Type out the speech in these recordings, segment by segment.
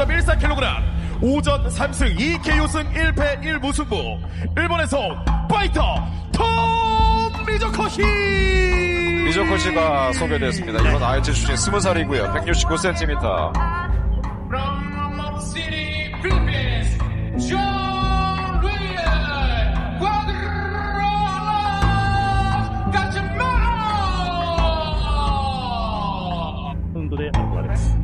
66.14kg, 오전 3승 2KO승 1패 1무승부, 일본에서 파이터 톰 미조코시! 미조코시가 소개됐습니다. 이번 아이치 출신 20살이고요. 169cm. From City, Philippines, John Riel Cuadrona Cachemiro! ウンドで運ばれます。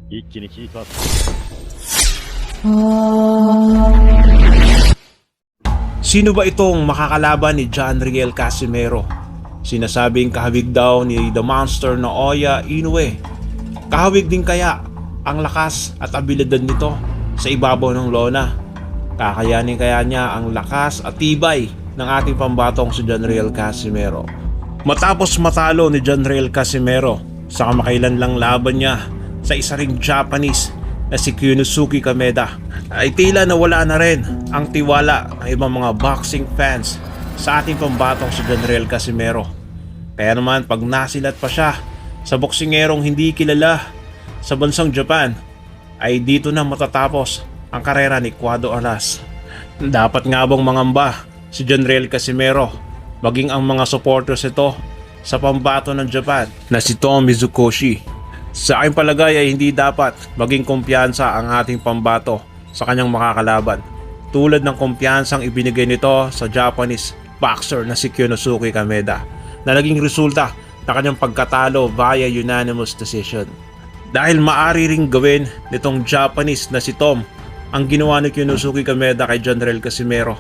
一気にヒートアップ。Sino ba itong makakalaban ni John Riel Casimero? Sinasabing kahawig daw ni The Monster na Oya Inoue. Kahawig din kaya ang lakas at abilidad nito sa ibabaw ng lona? Kakayanin kaya niya ang lakas at tibay ng ating pambatong si John Riel Casimero? Matapos matalo ni John Riel Casimero sa kamakailan lang laban niya sa isa ring Japanese na si Kyunosuke Kameda, ay tila nawala na rin ang tiwala ng ibang mga boxing fans sa ating pambatong si John Riel Casimero. Kaya naman pag nasilat pa siya sa boksingerong hindi kilala sa bansang Japan, ay dito na matatapos ang karera ni Cuado Alas. Dapat nga bang mangamba si John Riel Casimero maging ang mga supporters ito sa pambato ng Japan na si Tom Mizukoshi? Sa aking palagay ay hindi dapat maging kumpiyansa ang ating pambato sa kanyang makakalaban, tulad ng kumpiyansang ibinigay nito sa Japanese boxer na si Kyunosuke Kameda, na naging resulta ng kanyang pagkatalo via unanimous decision. Dahil maari ring gawin nitong Japanese na si Tom ang ginawa ni Kyunosuke Kameda kay John Riel Casimero,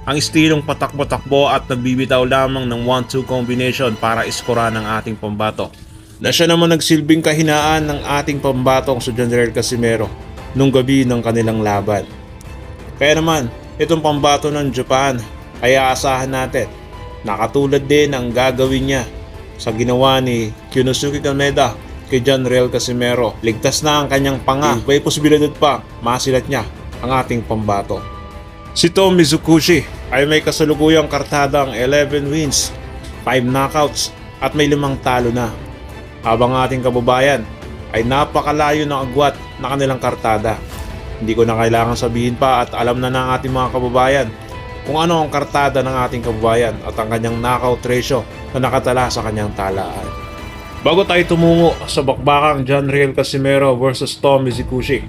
ang istilong patakbo-takbo at nagbibitaw lamang ng 1-2 combination para iskoran ng ating pambato, na siya naman nagsilbing kahinaan ng ating pambatong si John Riel Casimero nung gabi ng kanilang laban. Kaya naman, itong pambato ng Japan ay aasahan natin na katulad din ang gagawin niya sa ginawa ni Kyunosuke Kameda kay John Riel Casimero. Ligtas na ang kanyang panga, may posibilidad pa masilat niya ang ating pambato. Si Tom Mizukoshi ay may kasalukuyang kartadang 11 wins, 5 knockouts at may 5 talo na, habang ating kababayan ay napakalayo ng agwat na kanilang kartada. Hindi ko na kailangan sabihin pa at alam na ng ating mga kababayan kung ano ang kartada ng ating kababayan at ang kanyang knockout ratio na nakatala sa kanyang talaan. Bago tayo tumungo sa bakbakang John Riel Casimero versus Tom Mizukoshi,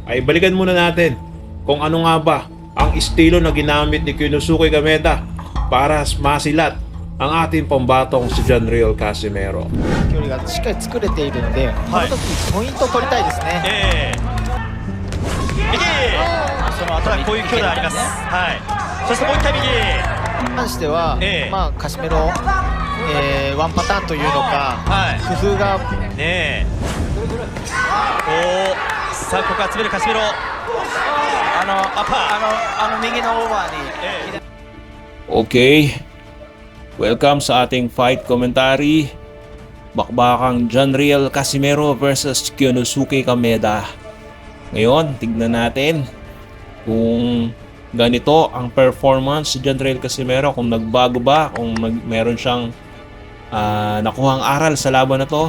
ay balikan muna natin kung ano nga ba ang estilo na ginamit ni Kyunosuke Kameda para masilat ang ating pambatong si John Riel Casimero. 距離がしっかり作れているので、この時ポイントを取りたいですね。右、その後にこういう距離あります。はい。そしてもう一回右。に関しては、まあカシメロ、ワンパターンというのか、工夫がねえ。おお、さあここ集めるカシメロ。アパー。右のオーバーに。Okay, welcome sa ating fight commentary. Bakbakang John Riel Casimero versus Kyunosuke Kameda. Ngayon, tignan natin kung ganito ang performance si John Riel Casimero, kung nagbago ba, kung meron siyang nakuhang aral sa laban na to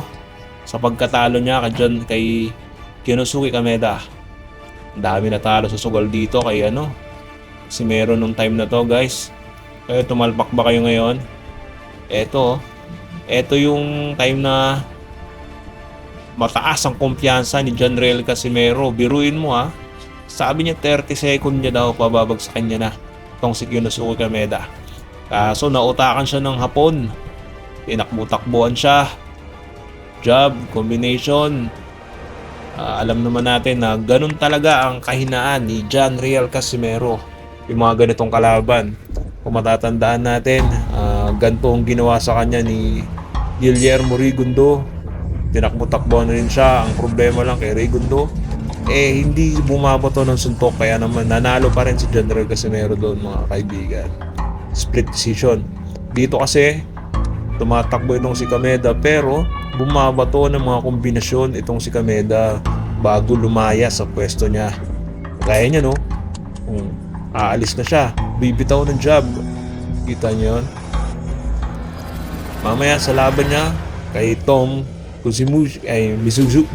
sa pagkatalo niya kay Kyunosuke Kameda. Ang dami natalo sa sugal dito kay Casimero nung time na to, guys. Kaya tumalpak ba kayo ngayon? Ito yung time na mataas ang kumpiyansa ni John Riel Casimero. Biruin mo sabi niya 30 second niya daw pababagsakan niya na itong si Kyunosuke Kameda. Kaso nautakan siya ng hapon, tinakbo-takbuhan siya, jab, combination. Alam naman natin na ganun talaga ang kahinaan ni John Riel Casimero, yung mga ganitong kalaban. Kung matatandaan natin, ganito ang ginawa sa kanya ni Guillermo Rigundo. Tinakbo-takbo na rin siya. Ang problema lang kay Rigundo, hindi bumabato ng suntok, kaya naman nanalo pa rin si John Riel Casimero doon, mga kaibigan. Split decision. Dito kasi tumatakbo itong si Kameda, pero bumabato ng mga kombinasyon itong si Kameda bago lumaya sa pwesto niya. Kaya niya, aalis na siya, bibitaw ng jab. Kita niyo yun? mamaya sa laban niya kay Tom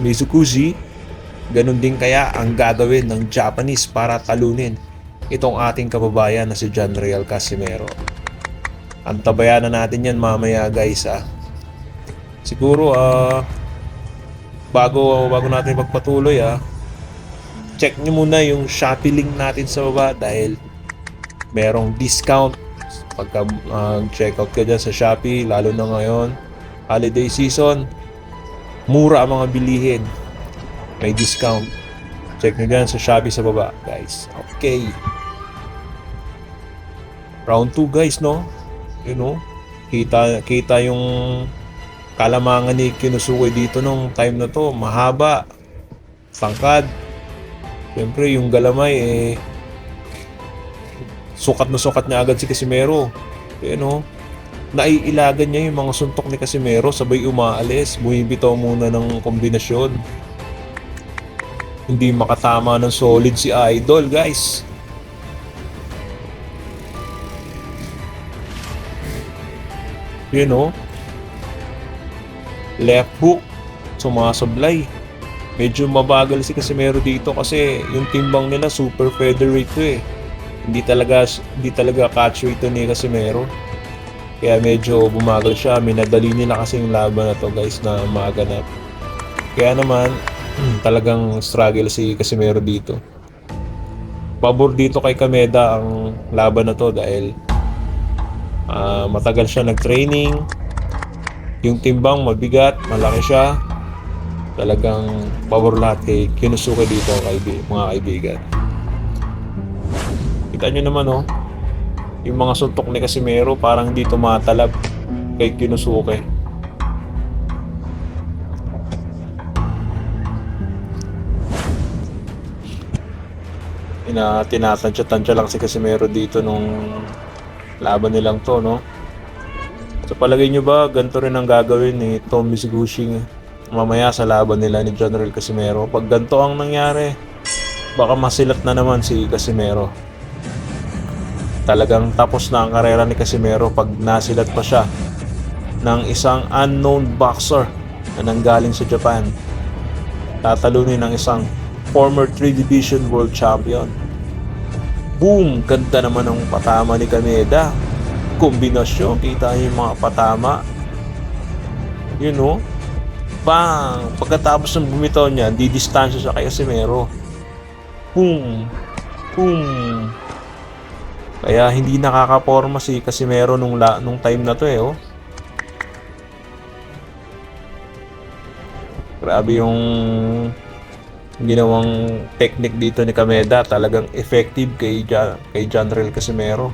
Mizukushi, ganun din kaya ang gagawin ng Japanese para talunin itong ating kababayan na si John Riel Casimero. Antabayan na natin yan mamaya guys Siguro bago natin magpatuloy check nyo muna yung Shopee link natin sa baba dahil merong discount pagka check out ka dyan sa Shopee, lalo na ngayon holiday season, mura ang mga bilihin, may discount. Check nyo dyan sa Shopee sa baba guys. Okay, round 2 guys, no? You know, kita yung kalamangan ni Kinosuke dito nung time na to. Mahaba, tangkad. Siyempre yung galamay sukat na sukat niya agad si Casimero. You know, naiilagan niya yung mga suntok ni Casimero, sabay umaalis, bumibitaw muna ng kombinasyon. Hindi makatama ng solid si Idol guys. You know, left hook, sumasablay. Medyo mabagal si Casimero dito kasi yung timbang nila super featherweight to Hindi talaga catchweight to ni Casimero. Kaya medyo bumagal siya. Minadali nila kasi yung laban na to guys na maganap. Kaya naman talagang struggle si Casimero dito. Pabor dito kay Kameda ang laban na to dahil matagal siya nag-training. Yung timbang mabigat, malaki siya. Talagang pabor lahat kay Kinosuke dito mga kaibigan. Kita nyo naman yung mga suntok ni Casimero parang hindi tumatalab kay Kinosuke. Tinatansya lang si Casimero dito nung laban nilang to, no? So palagay nyo ba ganito rin ang gagawin ni Tom Mizuguchi mamaya sa laban nila ni John Riel Casimero? Pag ganito ang nangyari, baka masilat na naman si Casimero. Talagang tapos na ang karera ni Casimero pag nasilat pa siya ng isang unknown boxer na nanggaling sa Japan. Tatalunin ng isang former 3 Division World Champion. Boom! Ganda naman ang patama ni Kameda. Kombinasyon, kita niyo yung mga patama. You know? Bang! Pagkatapos ng bumitaw niya, didistansya siya kay Casimero. Boom! Boom! Kaya hindi nakakaporma si Casimero nung time na to Grabe yung ginawang technique dito ni Kameda, talagang effective kay John Riel Casimero.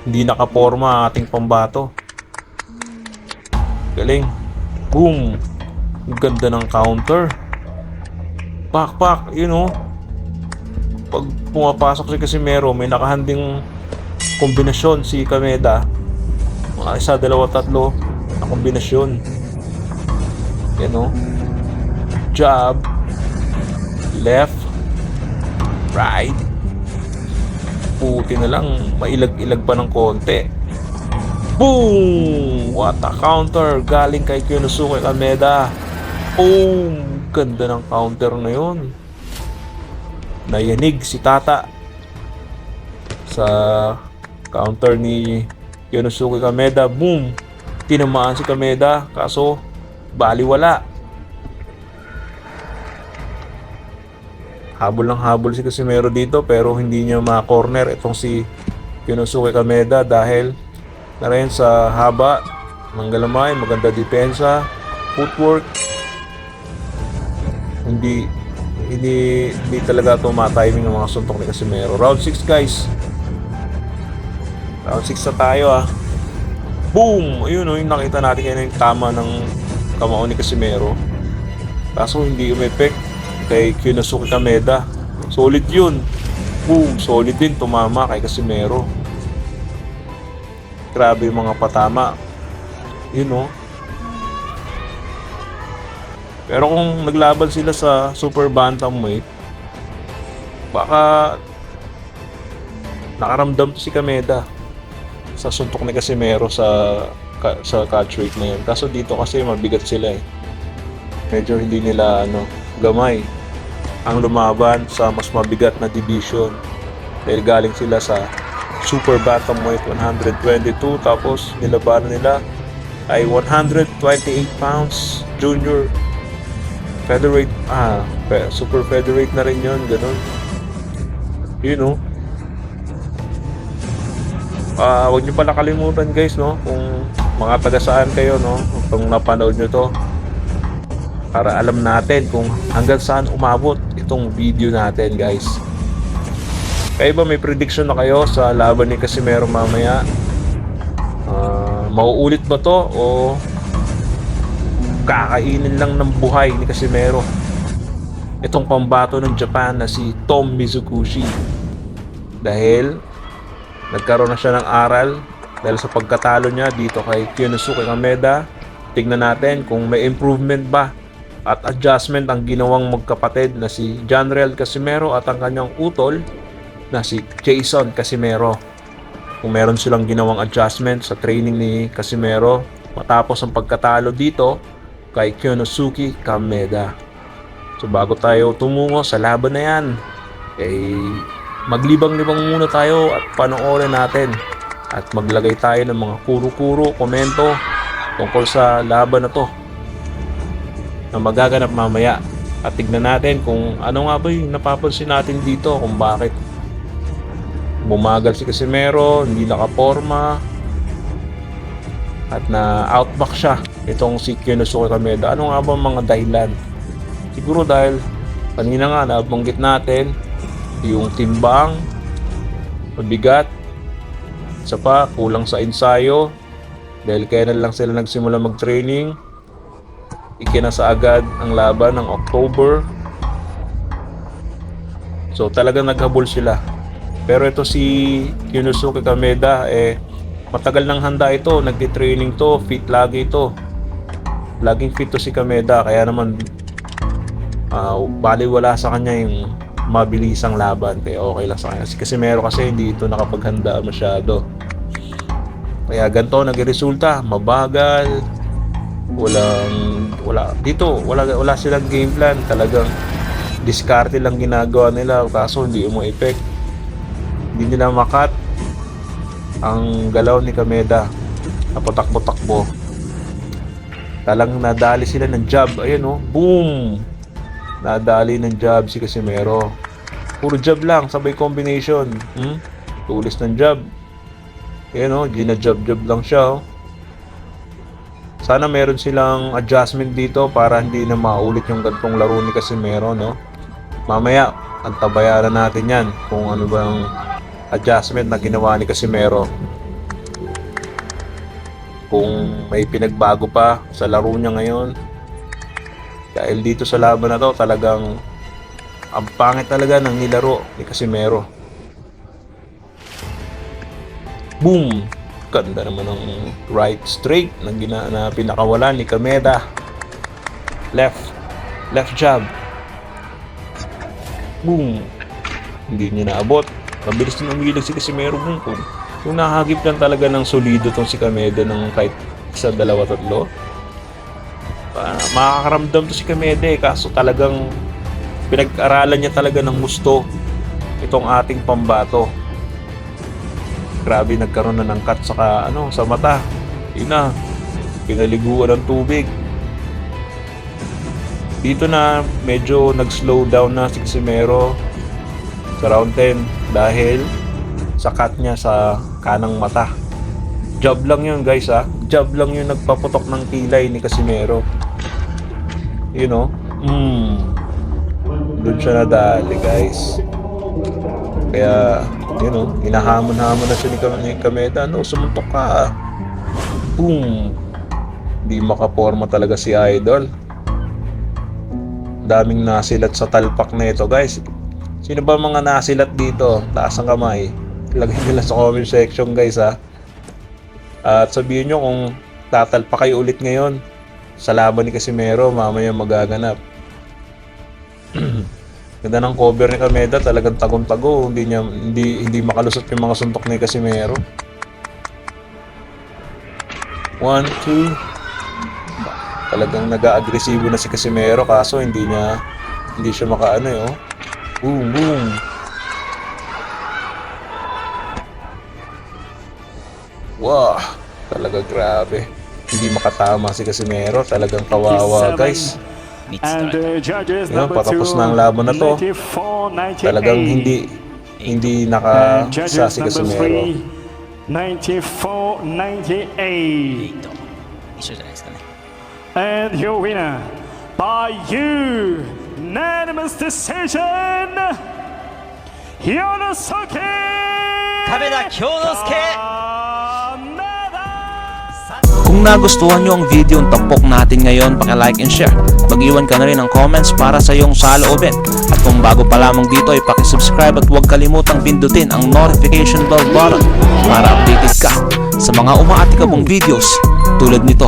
Hindi nakaporma ang ating pambato. Galing. Boom! Ang ganda ng counter. Pak, you know. Pag pumapasok si Casimero, may nakahanding kombinasyon si Kameda. Mga 1, 2, 3 na kombinasyon. You know. Jab, left, right. Puti na lang, mailag-ilag pa ng konti. Boom! What a counter galing kay Kinosuke Kameda. Boom! Ganda ng counter na yun. Nayanig si Tata sa counter ni Kinosuke Kameda. Boom! Tinamaan si Kameda kaso baliwala. Habol ng habol si Casimero dito pero hindi niya ma-corner itong si Kinosuke Kameda dahil na rin sa haba ng galamay, maganda depensa, footwork. Hindi talaga tuma-timing ng mga suntok ni Casimero. Round 6 guys. Round 6 na tayo Boom! Ayun yung nakita natin kayo yung tama ng kamao ni Casimero. Kaso hindi umepek kay Kinosuke Kameda. Solid yun. Boom! Solid din tumama kay Casimero. Grabe yung mga patama. You know. Pero kung naglaban sila sa super bantamweight, baka nakaramdam to si Kameda sa suntok ni Casimero sa sa catchweight na yun. Kaso dito kasi mabigat sila eh. Medyo hindi nila gamay ang lumaban sa mas mabigat na division. Dahil galing sila sa super bantamweight 122, tapos nilabanan nila ay 128 pounds junior featherweight, super featherweight na rin yun, ganun. Huwag nyo pala kalimutan guys, no, kung mga taga saan kayo, no, kung napanood nyo to, para alam natin kung hanggang saan umabot itong video natin guys. Kaya ba may prediction na kayo sa laban ni Casimero mamaya? Mauulit ba to o kakainin lang ng buhay ni Casimero itong pambato ng Japan na si Tom Mizuguchi? Dahil nagkaroon na siya ng aral dahil sa pagkatalo niya dito kay Kyonosuke Kameda. Tignan natin kung may improvement ba at adjustment ang ginawang magkapatid na si Janriel Casimero at ang kanyang utol na si Jason Casimero. Kung meron silang ginawang adjustment sa training ni Casimero matapos ang pagkatalo dito kay Kyonosuke Kameda. So bago tayo tumungo sa laban na yan, maglibang-libang muna tayo at panoorin natin at maglagay tayo ng mga kuro-kuro, komento tungkol sa laban na to na magaganap mamaya. At tignan natin kung ano nga ba yung napapansin natin dito, kung bakit bumagal si Casimero, hindi nakaporma at na outback siya itong si Kyonosuke Kameda. Ano nga ba mga dahilan? Siguro dahil kanina nga nabanggit natin yung timbang, mabigat, isa pa kulang sa ensayo dahil kailan lang sila nagsimula mag-training. Ikinasa agad ang laban ng October, so talagang naghabol sila. Pero ito si Kyonosuke Kameda matagal nang handa ito, nagti-training to, fit lagi ito. Laging fit to si Kameda, kaya naman baliwala sa kanya yung mabilisang laban, kaya okay lang sa kanya. Si Casimero kasi hindi ito nakapaghanda masyado. Kaya ganito nagresulta, mabagal. Wala silang game plan, talagang diskarte lang ginagawa nila, kaso hindi effect. Hindi nila makat ang galaw ni Kameda, napatakbo-takbo. Talang nadali sila ng jab, ayun boom! Nadali ng jab si Casimero. Puro jab lang, sabay combination. Tulis ng jab. Ayun gina-jab-jab lang siya. Sana meron silang adjustment dito para hindi na maulit yung gantong laro ni Casimero, no? Mamaya, antabayaran natin yan kung ano bang adjustment na ginawa ni Casimero. Kung may pinagbago pa sa laro niya ngayon. Dahil dito sa laban na to, talagang ang pangit talaga ng nilaro ni Casimero. Boom! Ganda naman ng right straight na pinakawalan ni Kameda. Left jab. Boom! Hindi niya naabot. Mabilis din umilag si Casimero. Kung nahagip lang talaga ng solido tong si Kameda ng kahit isa, dalawa, tatlo, makakaramdam to si Kameda kaso talagang pinag-aralan niya talaga ng gusto itong ating pambato. Grabe, nagkaroon na ng cut sa mata. Pinaliguan ng tubig. Dito na medyo nag-slow down na si Casimero sa round 10 dahil sa cut niya sa kanang mata. Jab lang yun guys Jab lang yung nagpaputok ng kilay ni Casimero. Doon siya nadali guys. Kaya hinahamon-hamon na siya ni Kameda. Sumuntok ka. Boom! Hindi makaporma talaga si Idol. Daming nasilat sa talpak na ito guys. Sino ba mga nasilat dito? Taas ang kamay. Lagay nila sa comment section guys At sabihin nyo kung tatalpa kayo ulit ngayon sa laban ni Casimero mamaya magaganap. Ganda ng cover ni Kameda, talagang tagong-tago. Hindi makalusot yung mga suntok ni Casimero. 1, 2. Talagang nag-agresibo na si Casimero kaso hindi siya makaano eh, oh. Boom, boom. Wow, talaga grabe. Hindi makatama si Casimero, talagang kawawa, guys. And judges Yun, number patapos 2, na ang laban na to. 94-98. Talagang hindi And nakasa si judges number Casimero. 3, 94-98. 一緒じゃないですかね。 And your winner by unanimous decision, Hyonosuke 亀田京之介 Kung nagustuhan nyo ang video ng tampok natin ngayon, paki-like and share. Mag-iwan ka na rin ng comments para sa iyong saloobin. At kung bago pa lamang dito ay paki-subscribe at huwag kalimutang pindutin ang notification bell button para updated ka sa mga umaatikabong videos tulad nito.